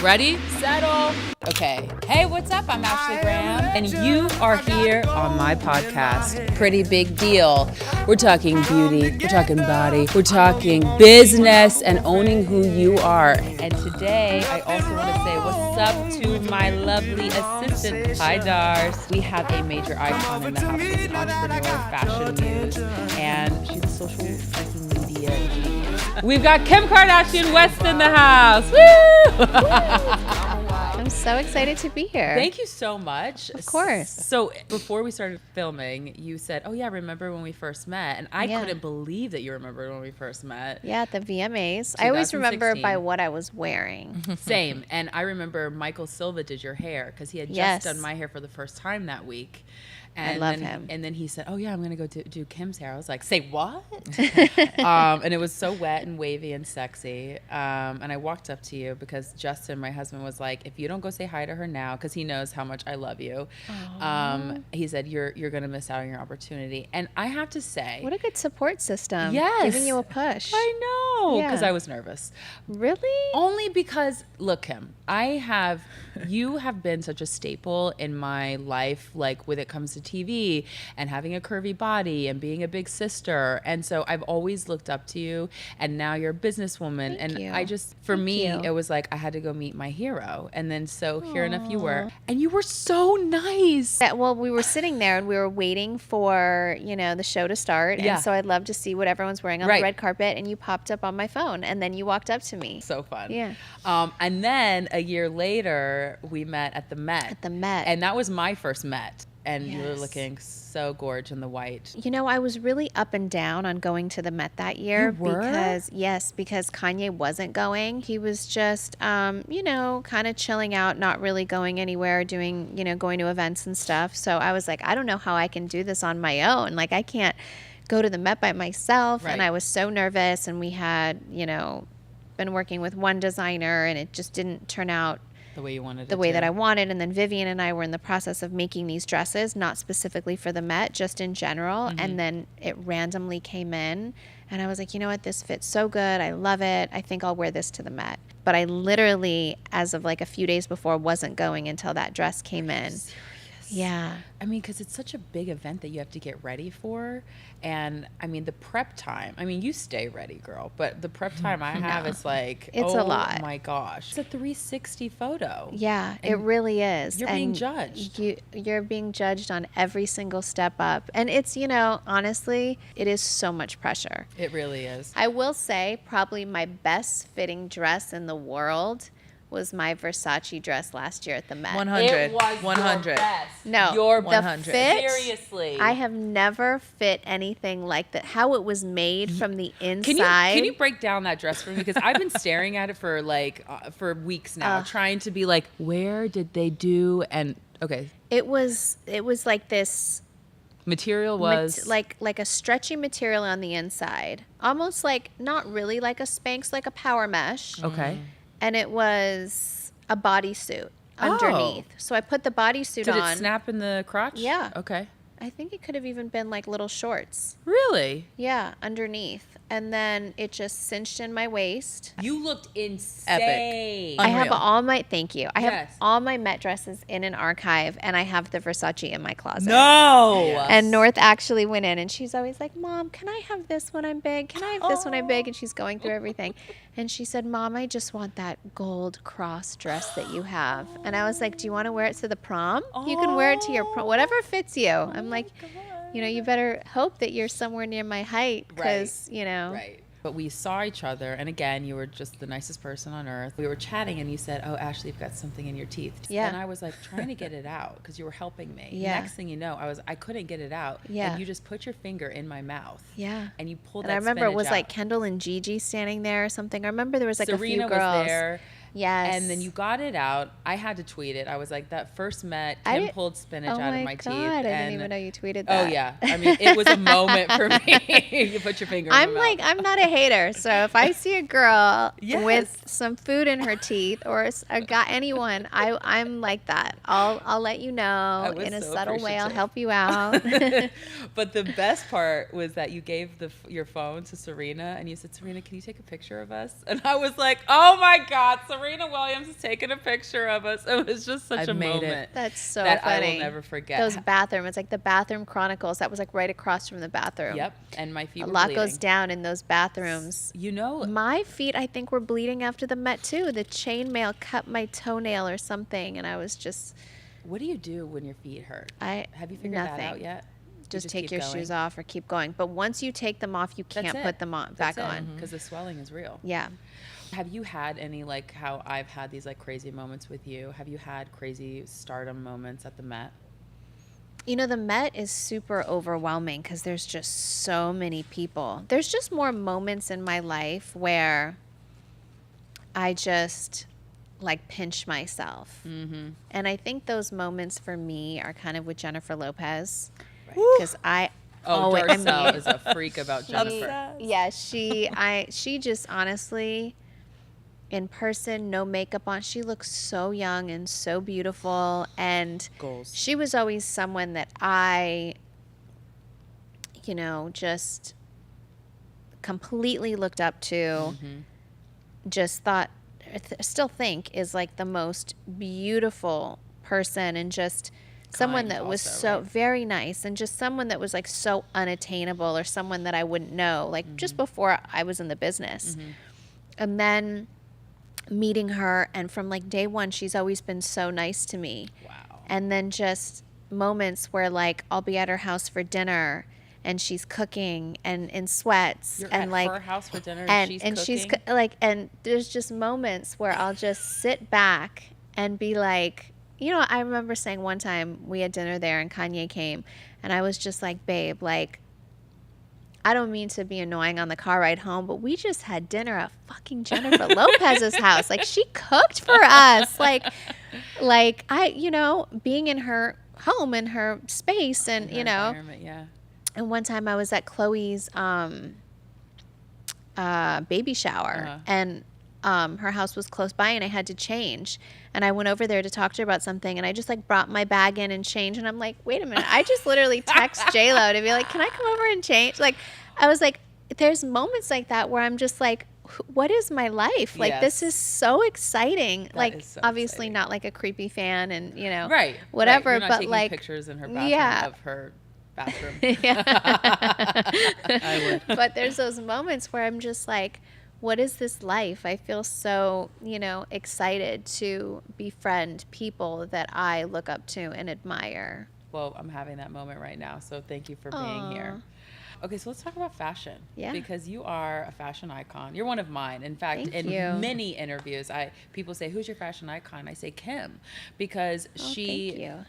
Ready? Settle. Okay. Hey, what's up? I'm Ashley Graham, and you are here on my podcast. Pretty big deal. We're talking beauty, we're talking body, we're talking business and owning who you are. And today, I also want to say what's up to my lovely assistant. Hi, Dars. We have a major icon in the house. She's an entrepreneur, fashion muse, and she's a social media genius. We've got Kim Kardashian West in the house. Woo! I'm so excited to be here. Thank you so much. Of course. So before we started filming, you said, oh yeah, remember when we first met? And I couldn't believe that you remembered when we first met. Yeah, at the VMAs. I always remember by what I was wearing. Same. And I remember Michael Silva did your hair because he had just done my hair for the first time that week. And I love him. And then he said, oh, yeah, I'm going to go do Kim's hair. I was like, say what? And it was so wet and wavy and sexy. And I walked up to you because Justin, my husband, was like, if you don't go say hi to her now, because he knows how much I love you, he said, you're going to miss out on your opportunity. And I have to say. What a good support system. Yes. Giving you a push. I know. Because Yeah. I was nervous. Really? Only because, look, Kim, you have been such a staple in my life, like when it comes to TV and having a curvy body and being a big sister. And so I've always looked up to you, and now you're a businesswoman. Thank you. I just, for Thank me, you. it was like I had to go meet my hero. And then so here enough you were. And you were so nice. Well, we were sitting there and we were waiting for, the show to start. Yeah. And so I'd love to see what everyone's wearing on the red carpet. And you popped up on my phone and then you walked up to me. So fun. Yeah. And then a year later, we met at the Met. At the Met. And that was my first Met. And you were Yes. looking so gorgeous in the white. I was really up and down on going to the Met that year. You were? Because Kanye wasn't going. He was just, kind of chilling out, not really going anywhere, going to events and stuff. So I was like, I don't know how I can do this on my own. Like, I can't go to the Met by myself. Right. And I was so nervous. And we had, been working with one designer, and it just didn't turn out The way you wanted it the way to. that I wanted. And then Vivian and I were in the process of making these dresses, not specifically for the Met, just in general. Mm-hmm. And then it randomly came in and I was like, you know what, this fits so good. I love it. I think I'll wear this to the Met. But I literally, as of like a few days before, wasn't going until that dress came in. Serious? Yeah. I mean, because it's such a big event that you have to get ready for. And I mean, the prep time, you stay ready, girl, but the prep time I have is like, It's a lot. Oh my gosh. It's a 360 photo. Yeah, it really is. You're being judged. You're being judged on every single step up. And it's, honestly, it is so much pressure. It really is. I will say probably my best fitting dress in the world was my Versace dress last year at the Met. 100. It was 100. your best. No, Your the 100. fit, Seriously. I have never fit anything like that. How it was made from the inside. Can you break down that dress for me? Because I've been staring at it for for weeks now, trying to be like, where did they do? And okay, It was like this material was like a stretchy material on the inside, almost like not really like a Spanx, like a power mesh. okay. And it was a bodysuit underneath. So I put the bodysuit Did on. it snap in the crotch? Yeah. Okay. I think it could have even been like little shorts. Really? Yeah, underneath. And then it just cinched in my waist. You looked insane. I have Unreal. all my, thank you. I have Yes. all my Met dresses in an archive, and I have the Versace in my closet. No. And North actually went in, and she's always like, Mom, can I have this when I'm big? Can I have this when I'm big? And she's going through everything. And she said, Mom, I just want that gold cross dress that you have. And I was like, do you want to wear it to the prom? You can wear it to your prom, whatever fits you. I'm like, you better hope that you're somewhere near my height because, Right. But we saw each other, and again, you were just the nicest person on earth. We were chatting, and you said, oh, Ashley, you've got something in your teeth. Yeah. And I was like trying to get it out because you were helping me. Yeah. Next thing you know, I couldn't get it out. Yeah. And you just put your finger in my mouth. Yeah. And you pulled And that I remember it was spinach like out. Kendall and Gigi standing there or something. I remember there was like Serena a few girls. was there. Yes. And then you got it out. I had to tweet it. I was like, that first Met, I Kim did- pulled spinach oh out my of my teeth. God, I didn't and even know you tweeted Oh, that. yeah. It was a moment for me. You put your finger in I'm my like, mouth. I'm not a hater. So if I see a girl Yes. with some food in her teeth or a guy, anyone, I'm like that. I'll let you know was in a so subtle way. I'll appreciative. help you out. But the best part was that you gave your phone to Serena, and you said, Serena, can you take a picture of us? And I was like, oh my God, Serena. Serena Williams is taking a picture of us. It was just such a moment. That's so that funny. I will never forget. Those bathroom, it's like the bathroom chronicles. That was like right across from the bathroom. Yep, and my feet a were lot bleeding. goes down in those bathrooms. You know, my feet, I think, were bleeding after the Met too. The chainmail cut my toenail or something, and I was just. What do you do when your feet hurt? Have you figured nothing. that out yet? Just take your shoes off or keep going. But once you take them off, you can't put them back on. Because the swelling is real. Yeah. Have you had any, like how I've had these like crazy moments with you? Have you had crazy stardom moments at the Met? You know, the Met is super overwhelming because there's just so many people. There's just more moments in my life where I just like pinch myself. Mm-hmm. And I think those moments for me are kind of with Jennifer Lopez. Because Darcel is a freak about Jennifer. Yeah, she just honestly, in person, no makeup on, she looks so young and so beautiful. And Goals. She was always someone that I, just completely looked up to. Mm-hmm. Just thought, still think is like the most beautiful person, and just someone that was so very nice, and just someone that was like so unattainable, or someone that I wouldn't know, like just before I was in the business. And then meeting her, and from like day one, she's always been so nice to me. Wow. And then just moments where like I'll be at her house for dinner, and she's cooking and in sweats. You're and at like her house for dinner, and she's cooking? And there's just moments where I'll just sit back and be like, I remember saying one time we had dinner there and Kanye came, and I was just like, babe, like, I don't mean to be annoying on the car ride home, but we just had dinner at fucking Jennifer Lopez's house. Like, she cooked for us. Like I, being in her home, in her space, and, environment, yeah. And one time I was at Chloe's baby shower, and her house was close by, and I had to change. And I went over there to talk to her about something, and I just like brought my bag in and changed. And I'm like, wait a minute, I just literally text J-Lo to be like, can I come over and change? Like, I was like, there's moments like that where I'm just like, what is my life? Like, this is so exciting. That like, so obviously exciting. Not like a creepy fan, and right, whatever. Right. You're not but taking like pictures in her bathroom of her bathroom. I would. But there's those moments where I'm just like, what is this life? I feel so, excited to befriend people that I look up to and admire. Well, I'm having that moment right now, so thank you for being here. Okay, so let's talk about fashion. Yeah. Because you are a fashion icon. You're one of mine. In fact, many interviews, people say, "Who's your fashion icon?" I say Kim, because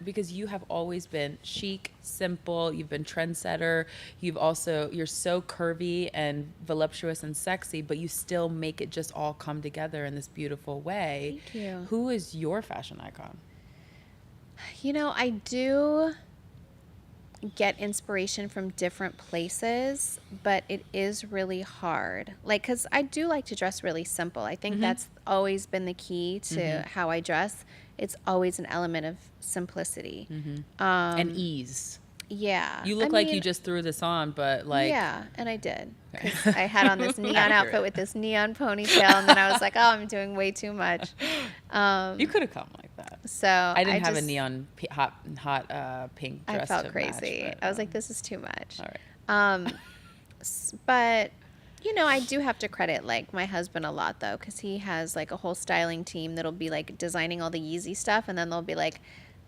because you have always been chic, simple. You've been trendsetter. You're so curvy and voluptuous and sexy, but you still make it just all come together in this beautiful way. Thank you. Who is your fashion icon? I do get inspiration from different places, but it is really hard. Like, because I do like to dress really simple. I think that's always been the key to how I dress. It's always an element of simplicity. And ease. Yeah. You look like you just threw this on, but like... Yeah, and I did. Because I had on this neon outfit with this neon ponytail, and then I was like, oh, I'm doing way too much. You could have come like that. So I didn't have a neon hot pink dress. I felt crazy. Match, but, I was like, this is too much. All right. But I do have to credit like my husband a lot though, because he has like a whole styling team that'll be like designing all the Yeezy stuff, and then there'll be like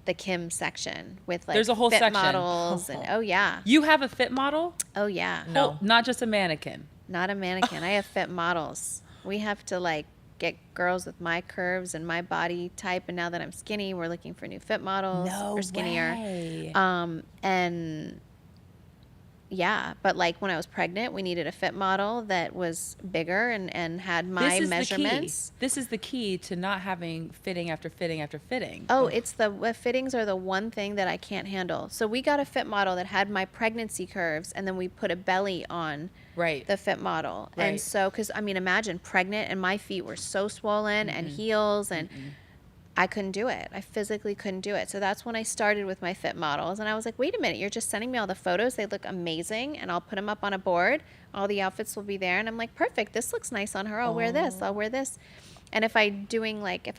the Kim section with like there's a whole fit section. Models and you have a fit model? Oh yeah. No, not just a mannequin. Not a mannequin. I have fit models. We have to like get girls with my curves and my body type, and now that I'm skinny, we're looking for new fit models or skinnier. Way. And yeah, but like when I was pregnant, we needed a fit model that was bigger and had my measurements. This is the key to not having fitting after fitting after fitting. Oh, it's the fittings are the one thing that I can't handle. So we got a fit model that had my pregnancy curves, and then we put a belly on the fit model. Right. And so, because I mean, imagine pregnant, and my feet were so swollen and heels, and I couldn't do it. I physically couldn't do it. So that's when I started with my fit models. And I was like, wait a minute, you're just sending me all the photos. They look amazing. And I'll put them up on a board. All the outfits will be there. And I'm like, perfect. This looks nice on her. I'll wear this. I'll wear this. And if I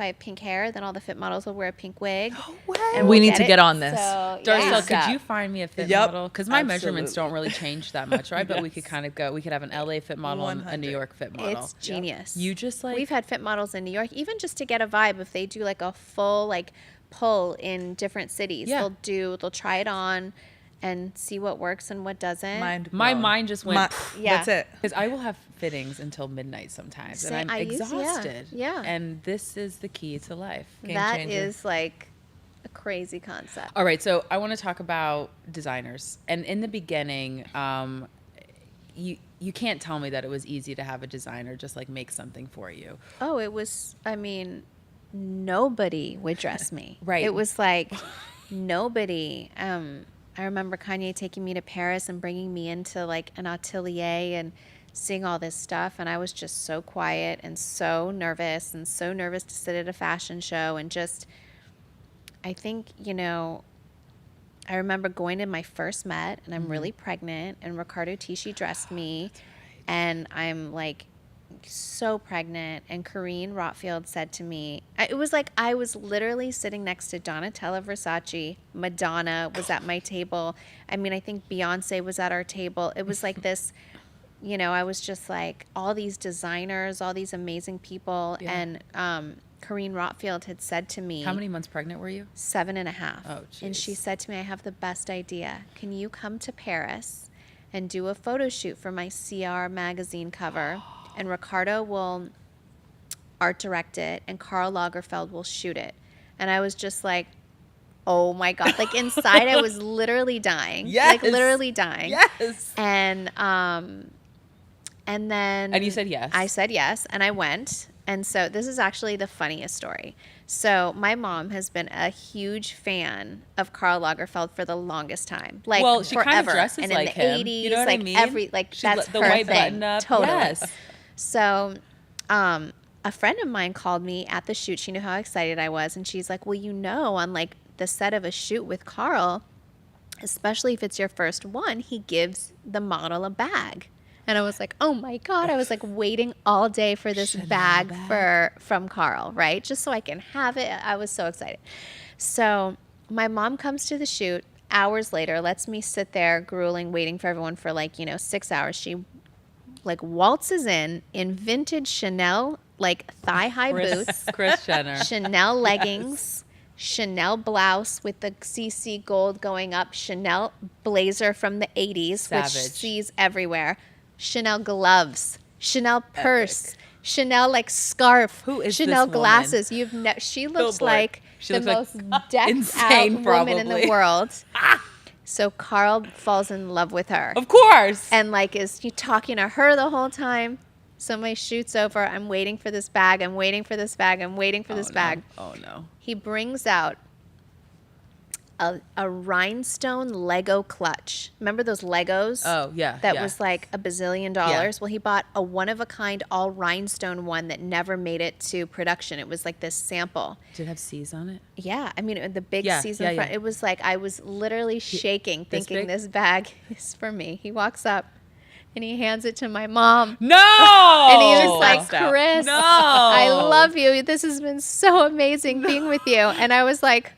have pink hair, then all the fit models will wear a pink wig. No way. And We we'll need to it. get on this. So, Darcel, yeah. could you find me a fit Yep, model? Because my measurements absolutely. don't really change that much, right? But we could Yes. kind of go. We could have an LA fit model and a 100. New York fit model. It's genius. You just like We've had fit models in New York, even just to get a vibe. If they do like a full like pull in different cities, Yeah. they'll try it on and see what works and what doesn't. my blown. mind just went. Yeah. That's it. Because I will have fittings until midnight sometimes, and I'm I used- yeah, exhausted. yeah. And this is the key to life. Game That changer. is like a crazy concept. All right, so I want to talk about designers. And in the beginning, you can't tell me that it was easy to have a designer just like make something for you. Oh, it was, I mean, nobody would dress me. Right. It was like nobody. I remember Kanye taking me to Paris and bringing me into like an atelier and seeing all this stuff. And I was just so quiet and so nervous to sit at a fashion show. And just, I think, I remember going to my first Met and I'm really pregnant and Riccardo Tisci dressed me. And I'm like so pregnant, and Corinne Rotfield said to me, it was like I was literally sitting next to Donatella Versace, Madonna was at my table. I mean, I think Beyonce was at our table. It was like this, I was just like all these designers, all these amazing people. Yeah. And Corinne Rotfield had said to me, How many months pregnant were you? 7.5. Oh, and she jeez. said to me, I have the best idea. Can you come to Paris and do a photo shoot for my CR magazine cover? And Ricardo will art direct it, and Karl Lagerfeld will shoot it. And I was just like, oh my God. Like inside, I was literally dying. Yes. Like literally dying. Yes. And then. And you said yes. I said yes, and I went. And so this is actually the funniest story. So my mom has been a huge fan of Karl Lagerfeld for the longest time, like Well, she kind of forever. dresses and like in the him. 80s, You know what I like mean? that's the her white thing. button up. Totally. Yes. So, a friend of mine called me at the shoot. She knew how excited I was, and she's like, "Well, on like the set of a shoot with Karl, especially if it's your first one, he gives the model a bag." And I was like, "Oh my God!" I was like waiting all day for this bag from Karl, right? Just so I can have it. I was so excited. So my mom comes to the shoot hours later, lets me sit there grueling, waiting for everyone for 6 hours. She waltzes in vintage Chanel thigh-high boots, Kris Jenner. Chanel leggings, Chanel blouse with the CC gold going up, Chanel blazer from the 80s, Savage. which sees everywhere, Chanel gloves, Chanel purse, Chanel scarf, Who is Chanel this woman? glasses. She looks Billboard. like She the looks most like decked insane, out woman in the probably. world. So Karl falls in love with her. Of course. And is he talking to her the whole time? So my shoot's over. I'm waiting for this bag. I'm waiting for this bag. I'm waiting for this bag. Oh no. He brings out a rhinestone Lego clutch. Remember those Legos? Oh yeah. That yeah. was like $1 bazillion. Yeah. Well, he bought a one-of-a-kind all rhinestone one that never made it to production. It was like this sample. Did it have C's on it? Yeah, I mean the big Yeah, season yeah, front. yeah. It was like I was literally shaking, this thinking big? this bag is for me. He walks up and he hands it to my mom. No. And he was like, Passed out. Chris, No. I love you. This has been so amazing being with you. And I was like,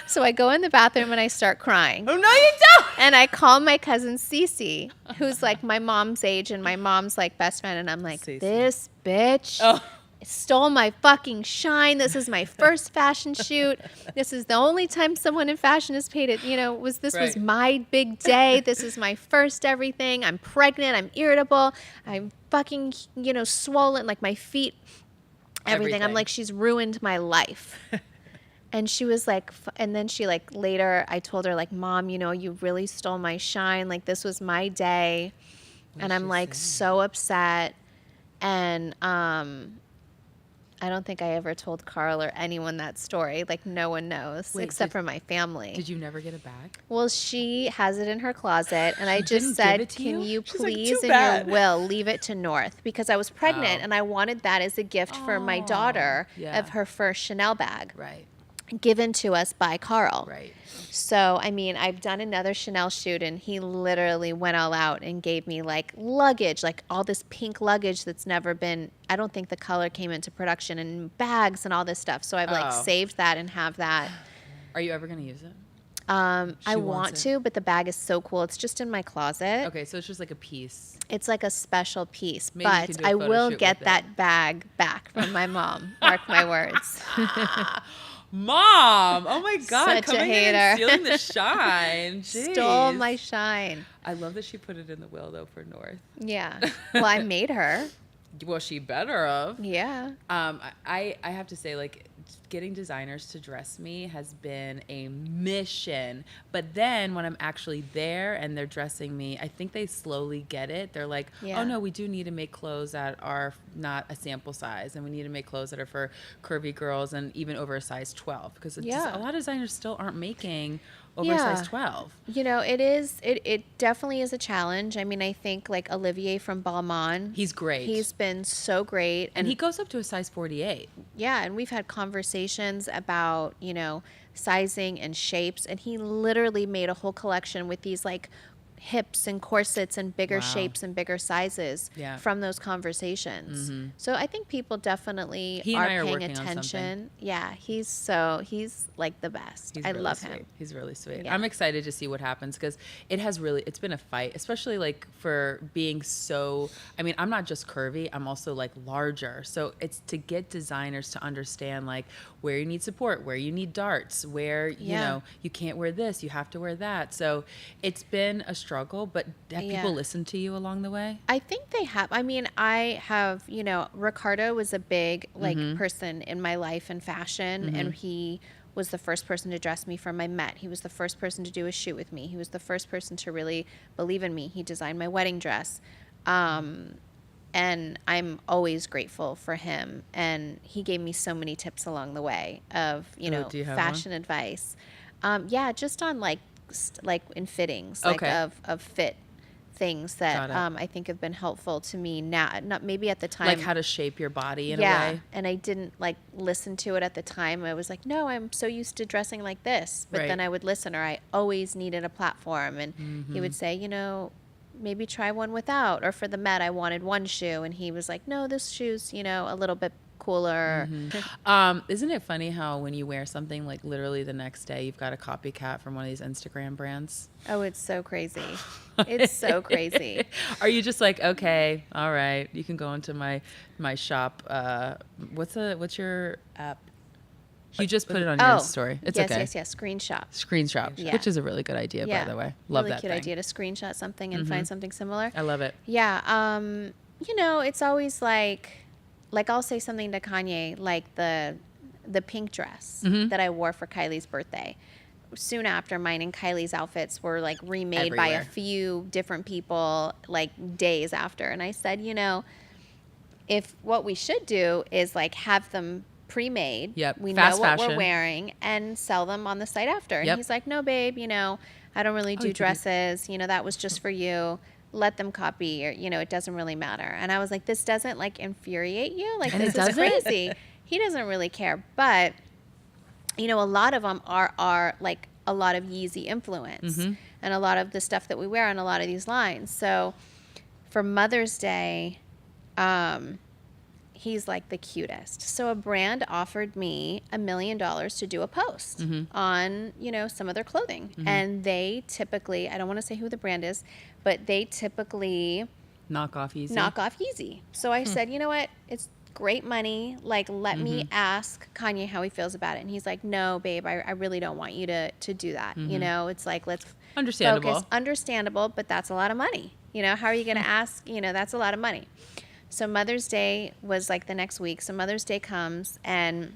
so I go in the bathroom and I start crying. Oh no, you don't. And I call my cousin Cece, who's like my mom's age and my mom's best friend. And I'm like, Cece. this bitch Oh. stole my fucking shine. This is my first fashion shoot. This is the only time someone in fashion has paid it. Was Right. my big day. This is my first everything. I'm pregnant. I'm irritable. I'm fucking, swollen, my feet, everything. I'm Everything. like, she's ruined my life. And she was like, and then she later I told her Mom, you really stole my shine. This was my day. And I'm so upset. And, I don't think I ever told Karl or anyone that story. No one knows Wait, except for my family. Did you never get it back? Well, she has it in her closet, and I didn't just give said, it to "Can you?" you She's like, please, "Too in bad." your will, leave it to North?" Because I was pregnant, Oh. and I wanted that as a gift for my Oh, daughter yeah. of her first Chanel bag. Right. given to us by Carl. Right. So, I mean, I've done another Chanel shoot, and he literally went all out and gave me like luggage, like all this pink luggage that's never been, I don't think the color came into production, and bags and all this stuff. So I've like saved that and have that. Are you ever going to use it? I want to, but the bag is so cool. It's just in my closet. Okay, so it's just like a piece. It's like a special piece, Maybe you can but do a I photo will shoot get with that it. bag back from my mom. Mark my words. Mom! Oh my God! Such a coming in and hater. stealing the shine. Stole Jeez. my shine. I love that she put it in the will though for North. Yeah. Well, I made her. Well, she better have. Yeah. I have to say, like, getting designers to dress me has been a mission. But then when I'm actually there and they're dressing me, I think they slowly get it. They're like, Yeah. oh no, we do need to make clothes that are not a sample size, and we need to make clothes that are for curvy girls and even over a size 12, because a lot of designers still aren't making over a size 12. You know, it definitely is a challenge. I mean, I think like Olivier from Balmain. He's great. He's been so great. And he goes up to a size 48. Yeah, and we've had conversations about, you know, sizing and shapes, and he literally made a whole collection with these like hips and corsets and bigger shapes and bigger sizes from those conversations. Mm-hmm. So I think people definitely He and I are paying working on something. attention. Yeah, he's like the best. He's I really love sweet. him. He's really sweet. Yeah. I'm excited to see what happens, because it's been a fight, especially like for being so, I mean, I'm not just curvy, I'm also like larger. So it's to get designers to understand like where you need support, where you need darts, where, you know, you can't wear this, you have to wear that. So it's been a struggle, but have people listened to you along the way? I think they have. I mean, I have, you know, Ricardo was a big like person in my life in fashion, and he was the first person to dress me for my Met. He was the first person to do a shoot with me. He was the first person to really believe in me. He designed my wedding dress. And I'm always grateful for him. And he gave me so many tips along the way of, you know, do you have fashion advice. Yeah, just on like in fittings, like of fit things that I think have been helpful to me now. Not maybe at the time, Like how to shape your body in a way? and I didn't like listen to it at the time. I was like, no, I'm so used to dressing like this. But then I would listen, or I always needed a platform. And he would say, you know, maybe try one without. Or for the Met, I wanted one shoe. And he was like, no, this shoe's, you know, a little bit cooler. Isn't it funny how when you wear something, like literally the next day you've got a copycat from one of these Instagram brands? Oh, it's so crazy. It's so crazy. Are you just like, okay, all right, you can go into my shop. What's your app? You just put it on your story. It's okay. Yes. Screenshot. Screenshot, which is a really good idea, by the way. Love really that cute thing. idea to screenshot something and find something similar. I love it. Yeah. You know, it's always like I'll say something to Kanye, like the pink dress that I wore for Kylie's birthday. Soon after, mine and Kylie's outfits were like remade by a few different people, like days after. And I said, you know, if what we should do is like have them pre-made, we know what we're wearing, and sell them on the site after. And he's like, no, babe, you know, I don't really do dresses. You know, that was just for you. Let them copy, or, you know, it doesn't really matter. And I was like, this doesn't like infuriate you? Like, And this is crazy. He doesn't really care. But, you know, a lot of them are like a lot of Yeezy influence and a lot of the stuff that we wear on a lot of these lines. So for Mother's Day, he's like the cutest. So a brand offered me $1 million to do a post on, you know, some of their clothing. And they typically, I don't want to say who the brand is, but they typically knock off Yeezy. So I said, you know what? It's great money. Like, let me ask Kanye how he feels about it. And he's like, no, babe, I really don't want you to do that. You know, it's like, let's focus. Understandable, but that's a lot of money. You know, how are you going to ask? You know, that's a lot of money. So Mother's Day was like the next week. So Mother's Day comes, and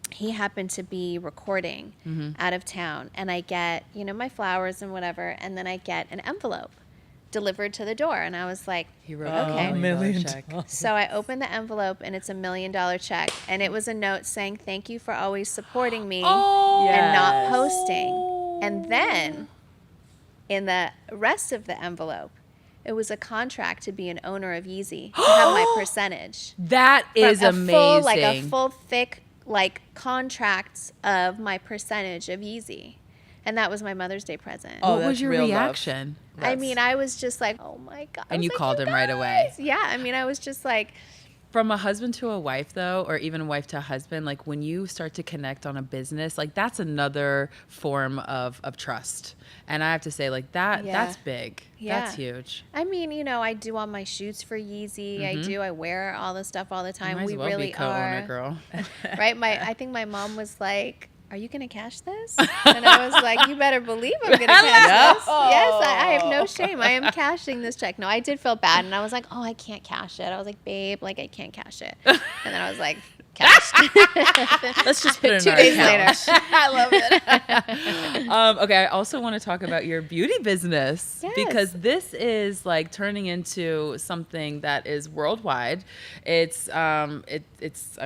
he happened to be recording out of town. And I get, you know, my flowers and whatever. And then I get an envelope delivered to the door. And I was like, he wrote okay. $1 million check. So I opened the envelope, and it's $1 million check. And it was a note saying, thank you for always supporting me and not posting. And then in the rest of the envelope, it was a contract to be an owner of Yeezy, to have my percentage. That is amazing. Like a full thick like contracts of my percentage of Yeezy. And that was my Mother's Day present. Oh, What was that's your real love. reaction? I mean, I was just like, oh my God. I And was you like, called him right away. guys. Yeah. I mean, I was just like, From a husband to a wife, though, or even a wife to a husband, like when you start to connect on a business, like that's another form of trust. And I have to say, like that's big. Yeah. That's huge. I mean, you know, I do all my shoots for Yeezy. I wear all the stuff all the time. You might We as well really be co-owner, are. girl. Right? I think my mom was like, are you going to cash this? And I was like, you better believe I'm going to cash this. Yes, I have no shame. I am cashing this check. No, I did feel bad. And I was like, oh, I can't cash it. I was like, babe, like I can't cash it. And then I was like, cashed. Let's just put it in 2 our days account. later. I love it. Okay, I also want to talk about your beauty business because this is like turning into something that is worldwide. It's I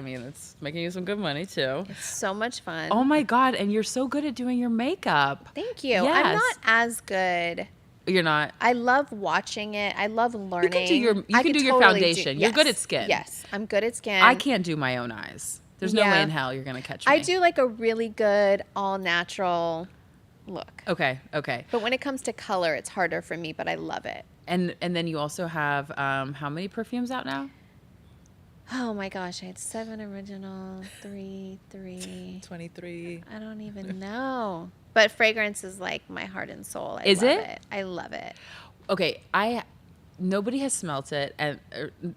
mean, it's making you some good money too. It's so much fun. Oh my God, and you're so good at doing your makeup. Thank you. Yes. I'm not as good. You're not. I love watching it. I love learning. You can do your foundation. You're good at skin. Yes, I'm good at skin. I can't do my own eyes. There's no way Yeah. in hell you're gonna catch me. I do like a really good all natural look. Okay. But when it comes to color, it's harder for me, but I love it. And then you also have how many perfumes out now? Oh my gosh, I had 7 original, 3. 23. I don't even know. But fragrance is like my heart and soul. Is love it? I love it. Okay, nobody has smelt it, and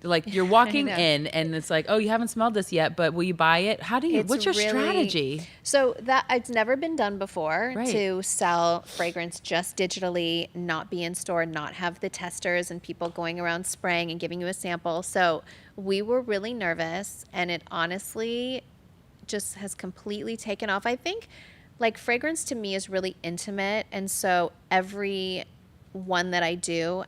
like you're walking know. in and it's like, oh, you haven't smelled this yet, but will you buy it? How do you? It's What's your really- strategy? So that it's never been done before Right. to sell fragrance just digitally, not be in store, not have the testers and people going around spraying and giving you a sample. So we were really nervous, and it honestly just has completely taken off. I think like fragrance to me is really intimate, and so every one that I do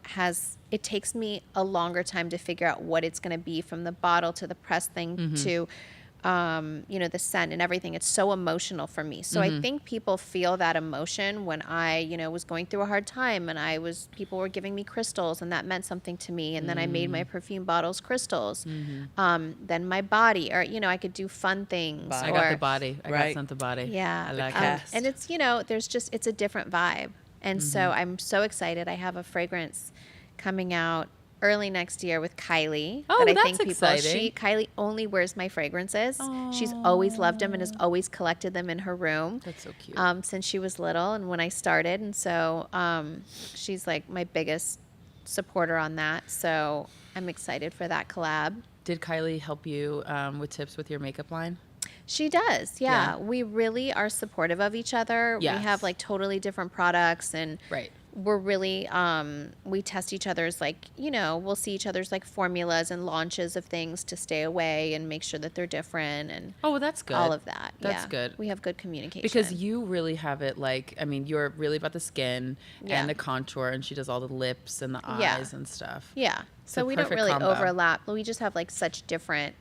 it takes me a longer time to figure out what it's going to be, from the bottle to the press thing to the scent and everything. It's so emotional for me. So I think people feel that emotion when I, was going through a hard time, and people were giving me crystals, and that meant something to me. And then I made my perfume bottles crystals. Then my body, or, I could do fun things. I got the body. I got Right. sent the body. Yeah. I like it. And it's, it's a different vibe. And so I'm so excited. I have a fragrance coming out early next year with Kylie. Oh, that I that's think exciting. Kylie only wears my fragrances. She's always loved them and has always collected them in her room. That's so cute. Since she was little and when I started. And so she's like my biggest supporter on that. So I'm excited for that collab. Did Kylie help you with tips with your makeup line? She does, yeah. Yeah. We really are supportive of each other. Yes. We have like totally different products, and Right. we're really we test each other's we'll see each other's like formulas and launches of things to stay away and make sure that they're different, and Oh, well, that's good. all of that. That's yeah. good. We have good communication. Because you really have it you're really about the skin Yeah. and the contour, and she does all the lips and the Yeah. eyes and stuff. yeah. It's So a we don't perfect really combo. overlap. We just have like such different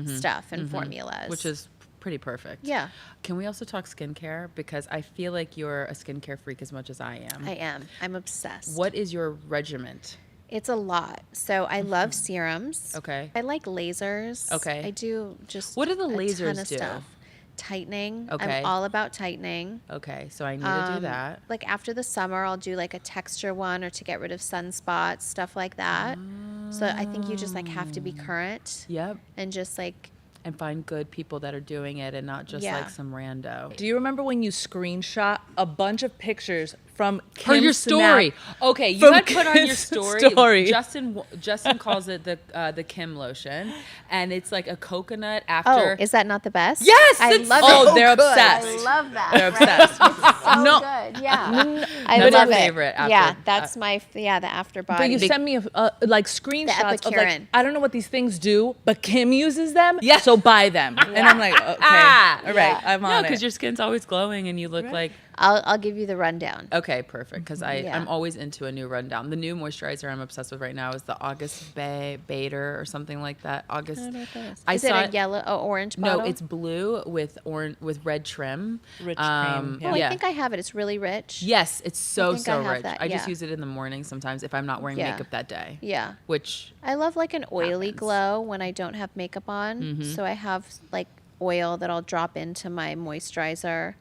stuff and formulas. Which is pretty perfect. Yeah. Can we also talk skincare? Because I feel like you're a skincare freak as much as I am. I am. I'm obsessed. What is your regiment? It's a lot. So I love serums. Okay. I like lasers. Okay. I do just What do the a lasers ton of do? stuff. Tightening. Okay. I'm all about tightening. Okay, so I need to do that. Like after the summer, I'll do like a texture one or to get rid of sunspots, stuff like that. So I think you just like have to be current Yep. and just like, And find good people that are doing it and not just Yeah. like some rando. Do you remember when you screenshot a bunch of pictures from For Kim's your story. Snap? Okay, you From had put on your Kim's story. story. Justin calls it the Kim lotion, and it's like a coconut oh, after. is that not the best? Yes, I it's love so it. they're good. obsessed. I love that. They're right? obsessed. So No. good. Yeah. I That's love our it. favorite after- yeah, that's the after body. But you sent me like screenshots of like, Epicurean. I don't know what these things do, but Kim uses them, Yeah. so buy them. And I'm like, okay, Ah. all right, Yeah. I'm No, on because it. your skin's always glowing and you look like. I'll give you the rundown. Okay, perfect. Because Yeah. I'm always into a new rundown. The new moisturizer I'm obsessed with right now is the August Bader or something like that. August. I don't know what that is. I Is it saw a yellow, orange bottle? No, it's blue with red trim. Rich cream, Oh, yeah. I think I have it. It's really rich. Yes, it's so think I have rich. that, I just yeah. use it in the morning sometimes if I'm not wearing Yeah. makeup that day. Yeah. Which I love like an oily Happens. glow when I don't have makeup on. So I have like oil that I'll drop into my moisturizer.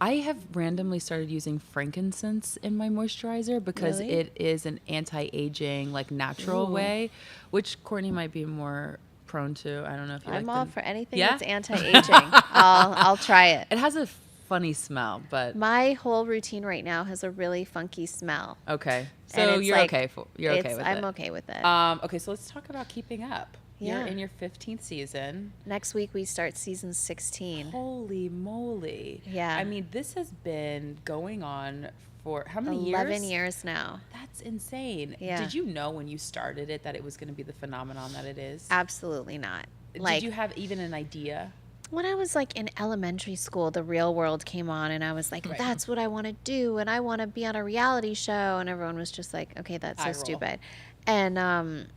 I have randomly started using frankincense in my moisturizer because Really? it is an anti-aging, like natural way, which Courtney might be more prone to. I don't know if you I'm like all the- for anything Yeah? that's anti-aging. I'll try it. It has a funny smell, but My whole routine right now has a really funky smell. okay. And So it's you're like- okay. You're okay with it. I'm okay with it. Okay, so let's talk about keeping up. You're Yeah. in your 15th season. Next week we start season 16. Holy moly. Yeah. I mean, this has been going on for how many 11 years? years now. That's insane. Yeah. Did you know when you started it that it was going to be the phenomenon that it is? Absolutely not. Did you have even an idea? When I was like in elementary school, The Real World came on, and I was like, Right. that's what I want to do, and I want to be on a reality show. And everyone was just like, okay, that's so Eye roll. stupid. And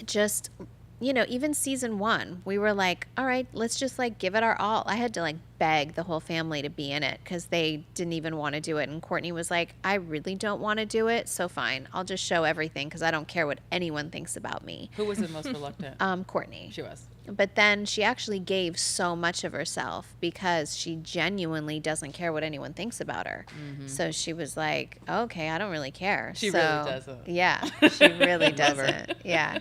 just, you know, even season 1, we were like, all right, let's just like give it our all. I had to like beg the whole family to be in it because they didn't even want to do it. And Courtney was like, I really don't want to do it, so fine, I'll just show everything because I don't care what anyone thinks about me. Who was the most reluctant? Courtney. She was. But then she actually gave so much of herself because she genuinely doesn't care what anyone thinks about her. So she was like, okay, I don't really care. She So, really doesn't. Yeah, she really Love her. doesn't. Yeah.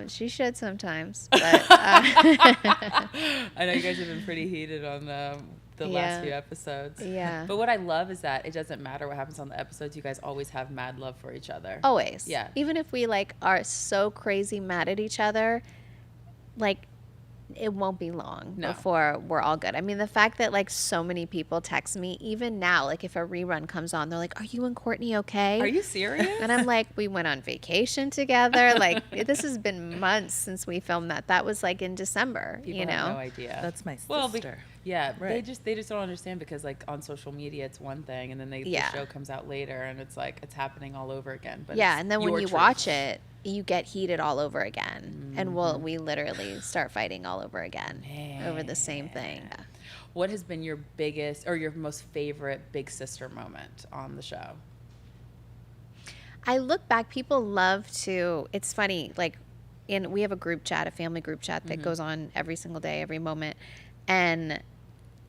She should sometimes. But I know you guys have been pretty heated on the last Yeah. few episodes. Yeah. But what I love is that it doesn't matter what happens on the episodes. You guys always have mad love for each other. always. Yeah. Even if we like are so crazy mad at each other, like it won't be long No. before we're all good. I mean, the fact that like so many people text me, even now, like if a rerun comes on, they're like, are you and Courtney okay? Are you serious? And I'm like, we went on vacation together. Like this has been months since we filmed that. That was like in December, People you know? have no idea. That's my sister. Well, yeah, Right. they just don't understand because like on social media it's one thing and then Yeah. the show comes out later and it's like it's happening all over again. But Yeah, it's and then when your you truth. watch it, you get heated all over again. And Mm-hmm. we literally start fighting all over again over the same thing. What has been your biggest or your most favorite big sister moment on the show? I look back, people love to, it's funny, like we have a group chat, a family group chat that goes on every single day, every moment. And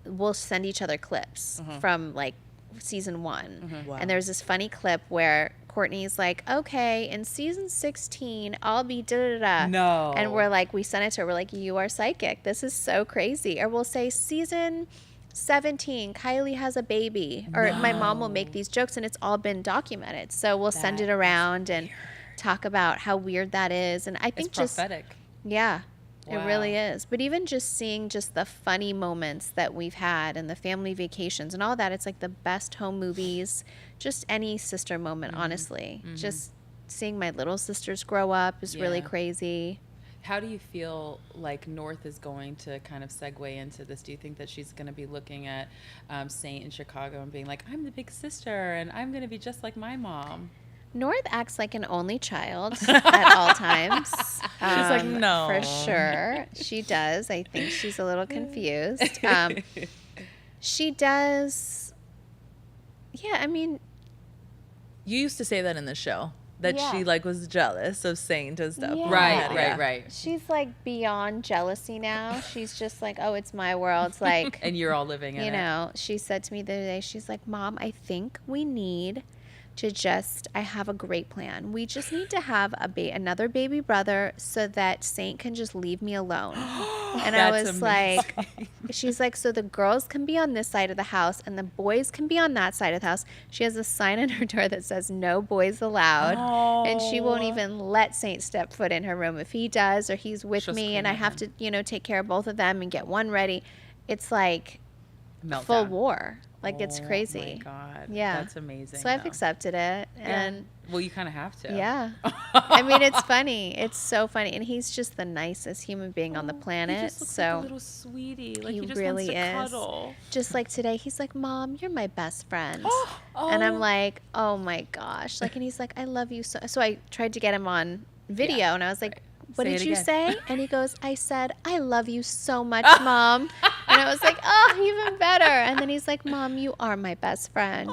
we'll send each other clips from like season 1. Wow. And there's this funny clip where Courtney's like, okay, in season 16, I'll be da-da-da. No. And we're like, we send it to her, we're like, you are psychic. This is so crazy. Or we'll say season 17, Kylie has a baby. Or my mom will make these jokes and it's all been documented. So we'll send it around and talk about how weird that is. And I think It's just, prophetic. yeah, it really Wow. is. But even just seeing just the funny moments that we've had and the family vacations and all that, it's like the best home movies, just any sister moment, honestly. Just seeing my little sisters grow up is really Yeah. crazy. How do you feel like North is going to kind of segue into this? Do you think that she's going to be looking at Saint in Chicago and being like, I'm the big sister and I'm going to be just like my mom? North acts like an only child at all times. She's like, no. For sure. She does. I think she's a little confused. She does. Yeah, I mean, You used to say that in the show that Yeah. she like was jealous of Saint and stuff. Yeah. Right, Yeah. right. she's like beyond jealousy now. She's just like, oh, it's my world. It's like, And you're all living in you it. know, she said to me the other day, she's like, Mom, I think we need to just, I have a great plan. We just need to have another baby brother so that Saint can just leave me alone. And I That's was amazing. like, she's like, so the girls can be on this side of the house and the boys can be on that side of the house. She has a sign on her door that says no boys allowed. And she won't even let Saint step foot in her room. If he does or he's with She'll me and scream I at have to, you know, take care of both of them and get one ready, it's like Meltdown. full war. Like it's Oh crazy. my God. Yeah. That's amazing. So I've though. accepted it. And Well, you kind of have to. yeah. I mean, it's funny. It's so funny. And he's just the nicest human being on the He planet. just looks So like a little sweetie. Like he he just really wants to is. cuddle. just like today, he's like, Mom, you're my best friend. Oh. And I'm like, oh my gosh. Like, and he's like, I love you so. So I tried to get him on video Yeah. and I was like, what Say did it you again. say? And he goes, I said, I love you so much, Mom. And I was like, oh, even better. And then he's like, Mom, you are my best friend.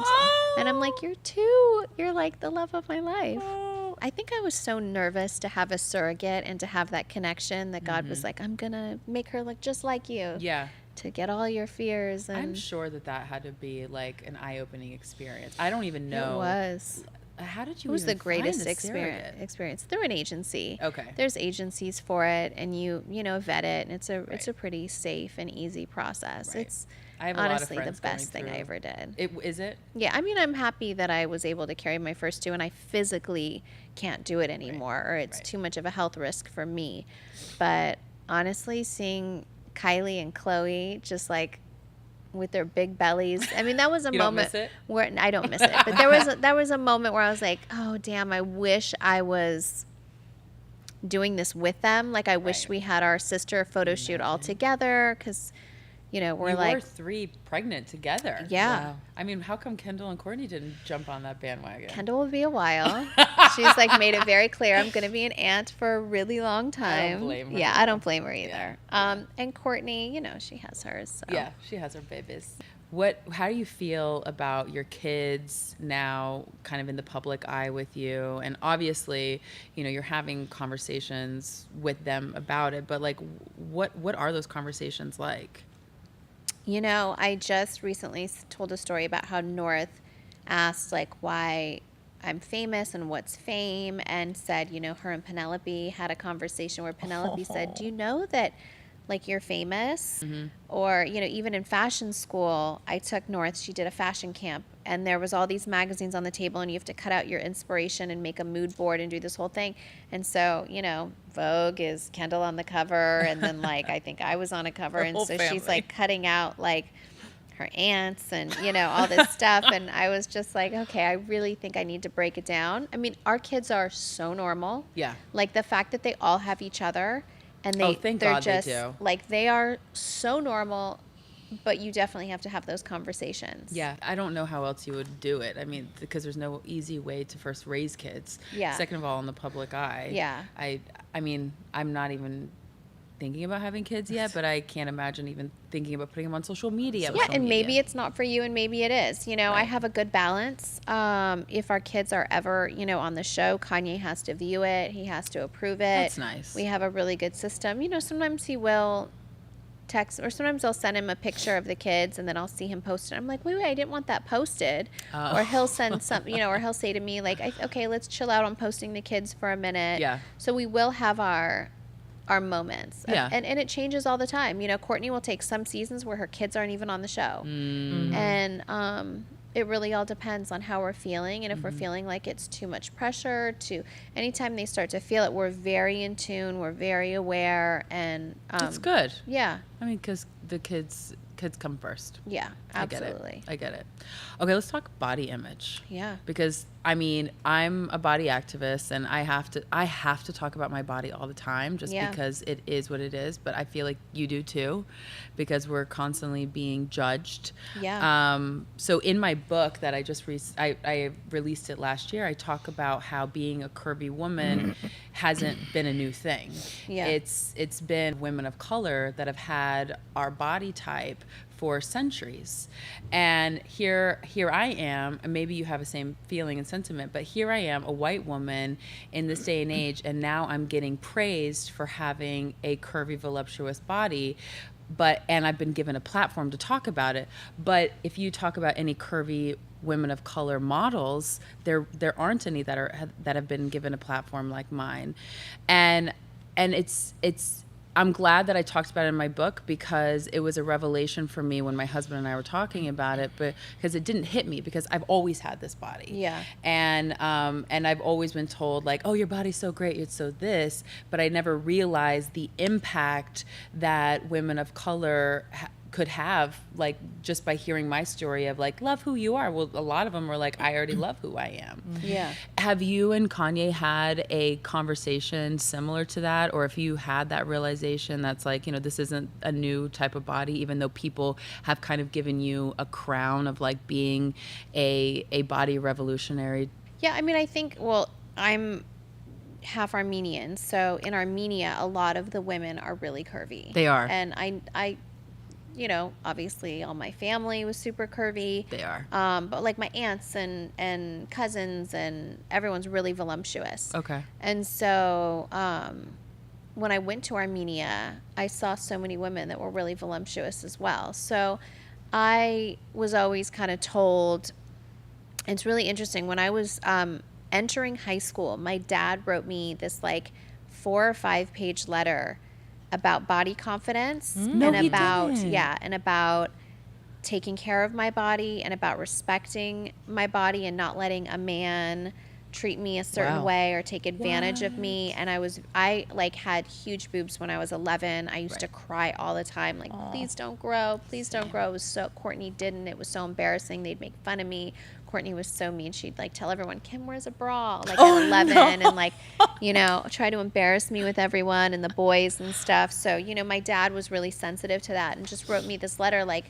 And I'm like, you're too. You're like the love of my life. Oh, I think I was so nervous to have a surrogate and to have that connection that God was like, I'm going to make her look just like you. Yeah. To get all your fears. And I'm sure that had to be like an eye-opening experience. I don't even know. It was. How did you? It was even the greatest find a surrogate? experience through an agency. Okay. There's agencies for it, and you vet it, and it's a pretty safe and easy process. Right. It's I have honestly a lot of the friends best thing going I through. ever did. Is it? Yeah, I mean, I'm happy that I was able to carry my first two, and I physically can't do it anymore, or it's too much of a health risk for me. But honestly, seeing Kylie and Chloe just like with their big bellies, I mean, that was a You don't moment miss it? where I don't miss it, but there was a moment where I was like, oh damn, I wish I was doing this with them. Like I wish we had our sister photo shoot all together, because we're You like were 3 pregnant together. Yeah. Wow. I mean, how come Kendall and Courtney didn't jump on that bandwagon? Kendall will be a while. She's like made it very clear, I'm going to be an aunt for a really long time. I don't blame her. Yeah, I don't blame her either. And Courtney, she has hers. So. Yeah, she has her babies. How do you feel about your kids now kind of in the public eye with you? And obviously, you're having conversations with them about it, but like what are those conversations like? I just recently told a story about how North asked like why I'm famous and what's fame, and said, her and Penelope had a conversation where Penelope said, do you know that like you're famous? Mm-hmm. Or, even in fashion school, I took North, she did a fashion camp, and there was all these magazines on the table, and you have to cut out your inspiration and make a mood board and do this whole thing. And so, Vogue is Kendall on the cover, and then like I think I was on a cover, and so family. she's like cutting out like her aunts and all this stuff, and I was just like, okay, I really think I need to break it down. I mean, our kids are so normal. Yeah. Like the fact that they all have each other, and thank they're God they just do. like, they are so normal, but you definitely have to have those conversations. Yeah, I don't know how else you would do it. I mean, because there's no easy way to first raise kids. Yeah. Second of all, in the public eye. Yeah. I mean, I'm not even thinking about having kids yet, but I can't imagine even thinking about putting them on social media. Yeah, and maybe it's not for you, and maybe it is. I have a good balance. If our kids are ever, on the show, Kanye has to view it. He has to approve it. That's nice. We have a really good system. Sometimes he will text, or sometimes I'll send him a picture of the kids, and then I'll see him post it. I'm like, wait, I didn't want that posted. Or he'll send some, or he'll say to me like, okay, let's chill out on posting the kids for a minute. Yeah. So we will have our moments. Yeah. And it changes all the time. Courtney will take some seasons where her kids aren't even on the show. Mm-hmm. And it really all depends on how we're feeling. And if we're feeling like it's too much pressure, anytime they start to feel it, we're very in tune, we're very aware. And That's good. Yeah. I mean, because the kids come first. Yeah, absolutely. I get it. Okay, let's talk body image. Yeah. Because I mean, I'm a body activist, and I have to talk about my body all the time, just because it is what it is. But I feel like you do too, because we're constantly being judged. Yeah. So in my book that I just I released it last year, I talk about how being a curvy woman hasn't been a new thing. Yeah. It's been women of color that have had our body type for centuries. And here I am, and maybe you have the same feeling and sentiment, but here I am, a white woman in this day and age, and now I'm getting praised for having a curvy, voluptuous body. And I've been given a platform to talk about it. But if you talk about any curvy women of color models, there aren't any that have been given a platform like mine. And it's I'm glad that I talked about it in my book, because it was a revelation for me when my husband and I were talking about it, but because it didn't hit me, because I've always had this body. Yeah. And I've always been told like, oh, your body's so great, it's so this, but I never realized the impact that women of color could have, like, just by hearing my story of like, love who you are. Well, a lot of them were like, I already love who I am. Yeah. Have you and Kanye had a conversation similar to that? Or if you had that realization that's like, this isn't a new type of body, even though people have kind of given you a crown of like being a body revolutionary? Yeah, I mean, I think, well, I'm half Armenian, so in Armenia, a lot of the women are really curvy. They are. And I you know, obviously all my family was super curvy. They are. But like my aunts and cousins and everyone's really voluptuous. Okay. And so when I went to Armenia, I saw so many women that were really voluptuous as well. So I was always kind of told, it's really interesting, when I was entering high school, my dad wrote me this like 4 or 5 page letter about body confidence No, and he about didn't. and about taking care of my body and about respecting my body and not letting a man treat me a certain Wow. way or take advantage of me. And I like had huge boobs when I was 11. I used to cry all the time, like, please don't grow, please don't grow. It was so, Courtney didn't. It was so embarrassing. They'd make fun of me. Courtney was so mean. She'd like tell everyone, Kim wears a bra, like at 11, and like, you know, try to embarrass me with everyone and the boys and stuff. So, you know, my dad was really sensitive to that and just wrote me this letter like,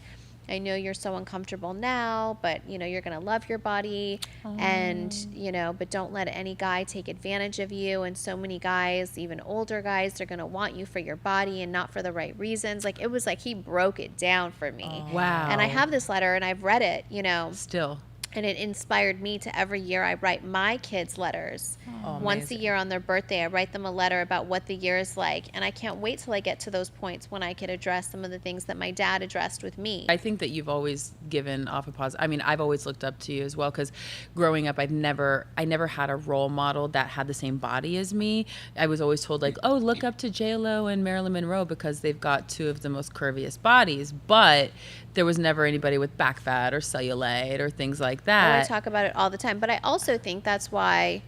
I know you're so uncomfortable now, but, you know, you're going to love your body and, you know, but don't let any guy take advantage of you. And so many guys, even older guys, they're going to want you for your body and not for the right reasons. Like, it was like he broke it down for me. Wow. And I have this letter and I've read it, you know. Still. And it inspired me to every year I write my kids letters. Once a amazing. year on their birthday, I write them a letter about what the year is like. And I can't wait till I get to those points when I could address some of the things that my dad addressed with me. I think that you've always given off a positive. I mean, I've always looked up to you as well because growing up, I never had a role model that had the same body as me. I was always told like, oh, look up to J-Lo and Marilyn Monroe because they've got 2 of the most curviest bodies. But there was never anybody with back fat or cellulite or things like Oh, that. I talk about it all the time. But I also think that's why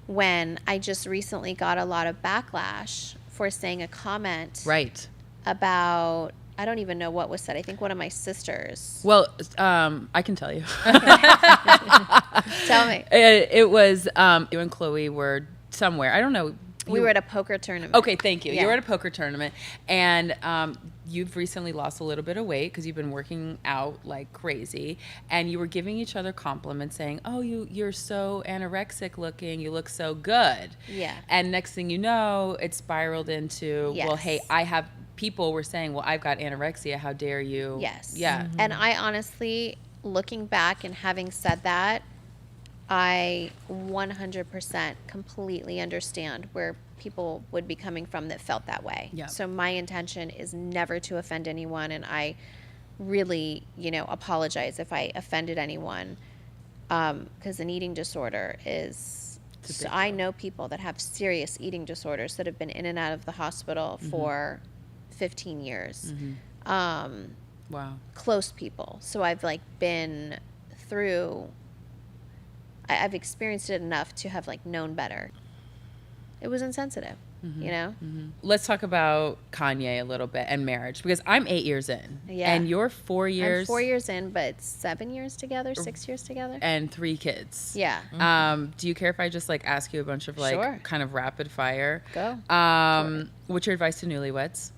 when I just recently got a lot of backlash for saying a comment Right. about, I don't even know what was said. I think one of my sisters. Well, I can tell you. Tell me. It was you and Chloe were somewhere. I don't know. We were at a poker tournament. Okay, thank you. Yeah. You were at a poker tournament, and you've recently lost a little bit of weight because you've been working out like crazy, and you were giving each other compliments, saying, "Oh, you're so anorexic looking. You look so good." Yeah. And next thing you know, it spiraled into, well, Yes. hey, I have. People were saying, well, I've got anorexia. How dare you? Yes. Yeah. And I honestly, looking back and having said that, I 100% completely understand where people would be coming from that felt that way. Yeah. So my intention is never to offend anyone, and I really, you know, apologize if I offended anyone, because an eating disorder is. So I know people that have serious eating disorders that have been in and out of the hospital for 15 years. Wow. Close people. So I've like been through, I've experienced it enough to have like known better. It was insensitive, you know? Let's talk about Kanye a little bit and marriage because I'm 8 years in. Yeah. And you're 4 years. I'm 4 years in, but 7 years together, 6 years together. And 3 kids. Yeah. Do you care if I just like ask you a bunch of like Sure. kind of rapid fire? Go. What's your advice to newlyweds?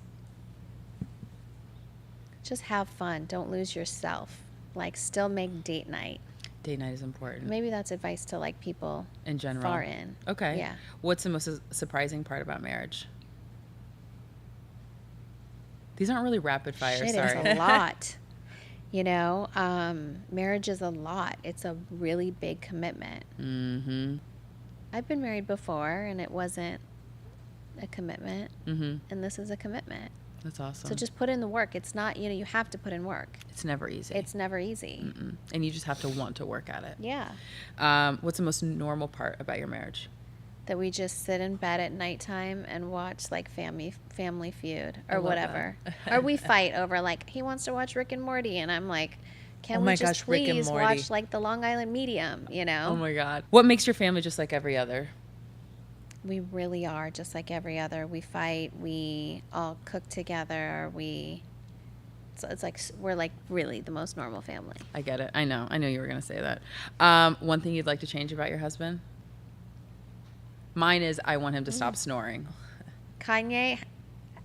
Just have fun. Don't lose yourself. Like, still make date night. Date night is important Maybe that's advice to like people in general. far in. Okay. Yeah. What's the most surprising part about marriage? These aren't really rapid fire. Shit, Sorry. it's a lot. You know, marriage is a lot. It's a really big commitment. Mm-hmm. I've been married before, and it wasn't a commitment, Mm-hmm. and this is a commitment. That's awesome. So just put in the work. It's not, you know, you have to put in work. It's never easy. It's never easy. Mm-mm. And you just have to want to work at it. Yeah. What's the most normal part about your marriage? That we just sit in bed at nighttime and watch like Family Feud I or love whatever. that. Or we fight over like, he wants to watch Rick and Morty, and I'm like, can Oh we my just gosh, Rick and please Morty. watch like the Long Island Medium, you know? Oh my God. What makes your family just like every other? We really are just like every other. We fight. We all cook together. So it's like we're like really the most normal family. I get it. I know you were going to say that. One thing you'd like to change about your husband? Mine is I want him to stop snoring. Kanye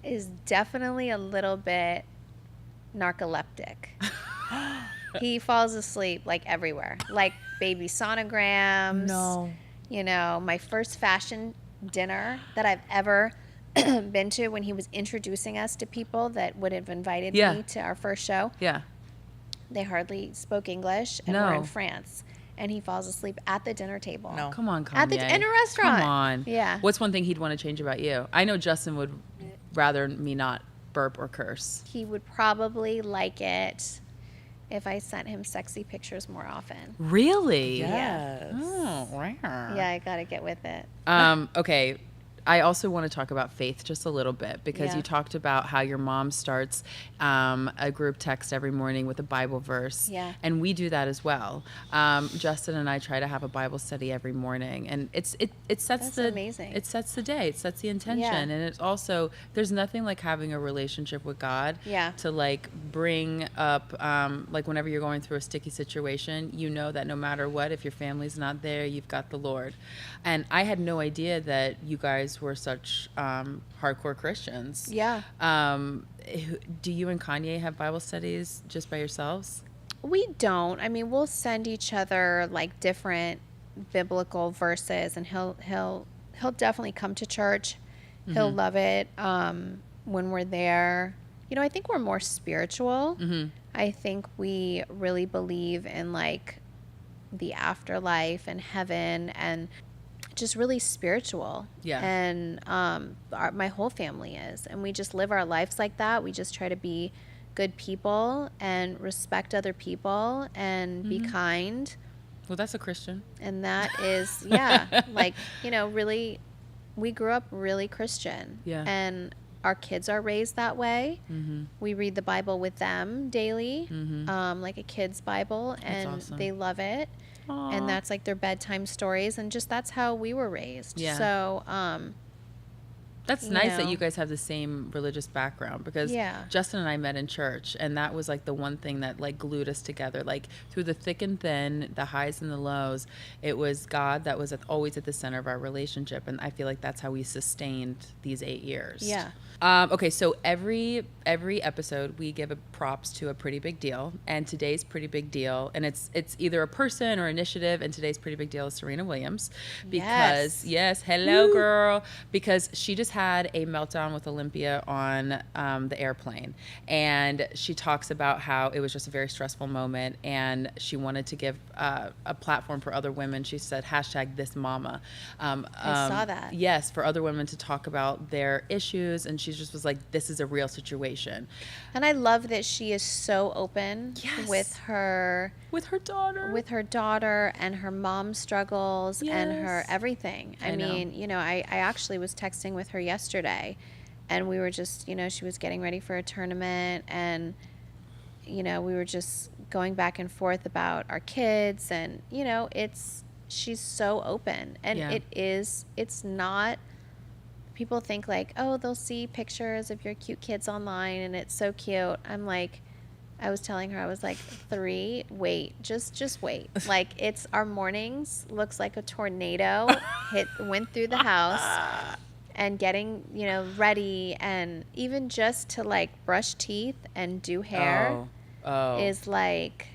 is definitely a little bit narcoleptic. He falls asleep like everywhere, like baby sonograms. No. You know, my first fashion dinner that I've ever been to when he was introducing us to people that would have invited Yeah. me to our first show. Yeah. They hardly spoke English, and we're in France. And he falls asleep at the dinner table. No. Come on, Kanye. In a restaurant. Come on. Yeah. What's one thing he'd want to change about you? I know Justin would rather me not burp or curse. He would probably like it if I sent him sexy pictures more often. Really? Yes. Oh, wow. Yeah, I got to get with it. Okay. I also want to talk about faith just a little bit because Yeah. you talked about how your mom starts a group text every morning with a Bible verse. Yeah. And we do that as well. Justin and I try to have a Bible study every morning, and it sets That's the amazing. It sets the day. It sets the intention, Yeah. and it's also there's nothing like having a relationship with God. Yeah. To like bring up like whenever you're going through a sticky situation, you know that no matter what, if your family's not there, you've got the Lord. And I had no idea that you guys were such hardcore Christians. Yeah. Do you and Kanye have Bible studies just by yourselves? We don't. I mean, we'll send each other like different biblical verses, and he'll definitely come to church. He'll love it when we're there. You know, I think we're more spiritual. I think we really believe in like the afterlife and heaven and just really spiritual. Yeah. And my whole family is, and we just live our lives like that. We just try to be good people and respect other people and be kind. Well, that's a Christian. And that is, yeah, like, you know, really, we grew up really Christian. Yeah. And our kids are raised that way. We read the Bible with them daily, like a kid's Bible, and awesome. they love it. Aw. And that's like their bedtime stories, and just that's how we were raised. Yeah. So, That's you nice that know. you guys have the same religious background because Yeah. Justin and I met in church, and that was like the one thing that like glued us together. Like through the thick and thin, the highs and the lows, it was God that was always at the center of our relationship, and I feel like that's how we sustained these 8 years. Yeah. Okay, so every episode we give a props to a pretty big deal, and today's pretty big deal, and it's either a person or initiative, and today's pretty big deal is Serena Williams because hello girl, because she just had a meltdown with Olympia on the airplane, and she talks about how it was just a very stressful moment, and she wanted to give a platform for other women. She said #ThisMama. I saw that. Yes, for other women to talk about their issues, and she just was like, this is a real situation. And I love that she is so open Yes. with her daughter and her mom struggles and her Yes. everything. I know. mean, you know, I actually was texting with her yesterday, and we were just, you know, she was getting ready for a tournament, and, you know, we were just going back and forth about our kids, and, you know, she's so open, and Yeah. it's not, people think like, oh, they'll see pictures of your cute kids online and it's so cute. I'm like, I was telling her, I was like, 3, wait, just wait. Like, it's our mornings looks like a tornado went through the house, and getting, you know, ready, and even just to like brush teeth and do hair is like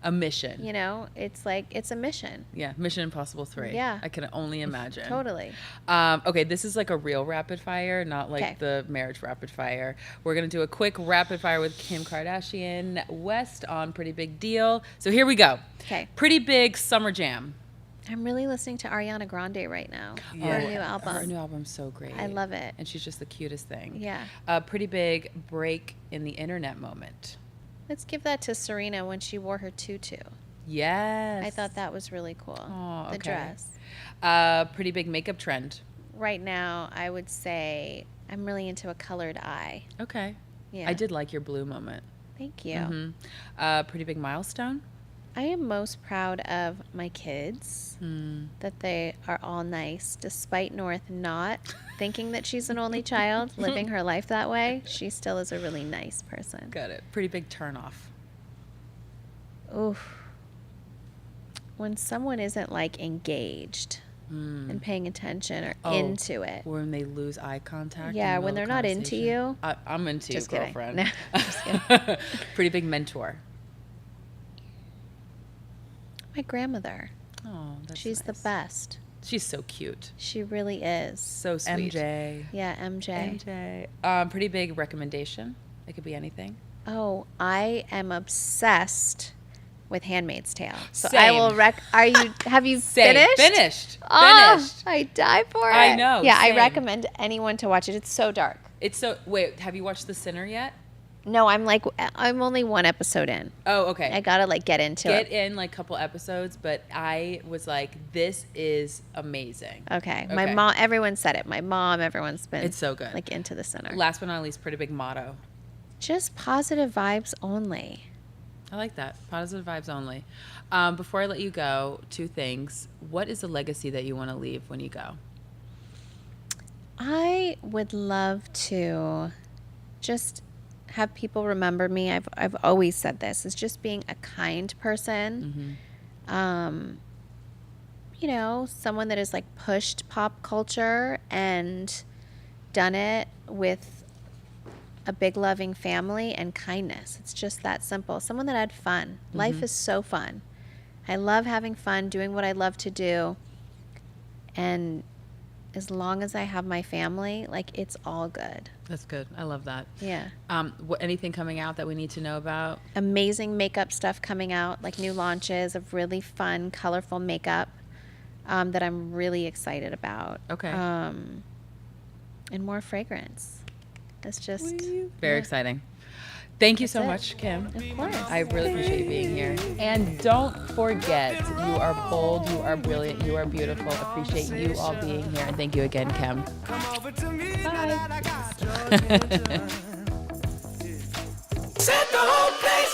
a mission. You know, it's like, it's a mission. Yeah, Mission Impossible 3. Yeah. I can only imagine. Totally. Okay, this is like a real rapid fire, not like Okay. the marriage rapid fire. We're going to do a quick rapid fire with Kim Kardashian West on Pretty Big Deal. So here we go. Okay. Pretty Big Summer Jam. I'm really listening to Ariana Grande right now. Yeah. Her new album. Her new album's so great. I love it. And she's just the cutest thing. Yeah. Pretty big break in the internet moment. Let's give that to Serena when she wore her tutu. Yes. I thought that was really cool. Oh, The okay. dress. Pretty big makeup trend. Right now, I would say I'm really into a colored eye. Okay. Yeah. I did like your blue moment. Thank you. Mm-hmm. Pretty big milestone. I am most proud of my kids, that they are all nice, despite North not thinking that she's an only child, living her life that way. She still is a really nice person. Got it. Pretty big turnoff. Oof. When someone isn't like engaged and paying attention or into it. When they lose eye contact. Yeah, in the when middle they're of not into conversation. you. I'm into you, Just kidding. girlfriend. No, just kidding. Pretty big mentor. My grandmother. Oh, that's She's the nice. best. She's so cute. She really is. So sweet. MJ. Yeah, MJ. MJ. Pretty big recommendation. It could be anything. Oh, I am obsessed with Handmaid's Tale. So Same. I will have you Same. finished? Finished. I die for it. I know, Yeah, same. I recommend anyone to watch it. It's so dark. It's so. Wait, have you watched The Sinner yet? No, I'm only one episode in. Oh, okay. I gotta get into Get it. in like a couple episodes, but I was like, this is amazing. Okay. My mom, everyone said it. My mom, everyone's been It's so good. into The Sinner. Last but not least, pretty big motto. Just positive vibes only. I like that. Positive vibes only. Before I let you go, 2 things. What is the legacy that you want to leave when you go? I would love to just have people remember me. I've always said this, is just being a kind person. You know, someone that has pushed pop culture and done it with a big loving family and kindness. It's just that simple. Someone that had fun. Life is so fun. I love having fun, doing what I love to do. And as long as I have my family, it's all good. That's good. I love that. Yeah. Anything coming out that we need to know about? Amazing makeup stuff coming out, new launches of really fun, colorful makeup that I'm really excited about. Okay. And more fragrance. It's just Very exciting. Thank you so it. much, Kim. Of course. I really appreciate you being here. And don't forget, you are bold, you are brilliant, you are beautiful. Appreciate you all being here. And thank you again, Kim. Bye. Set the whole place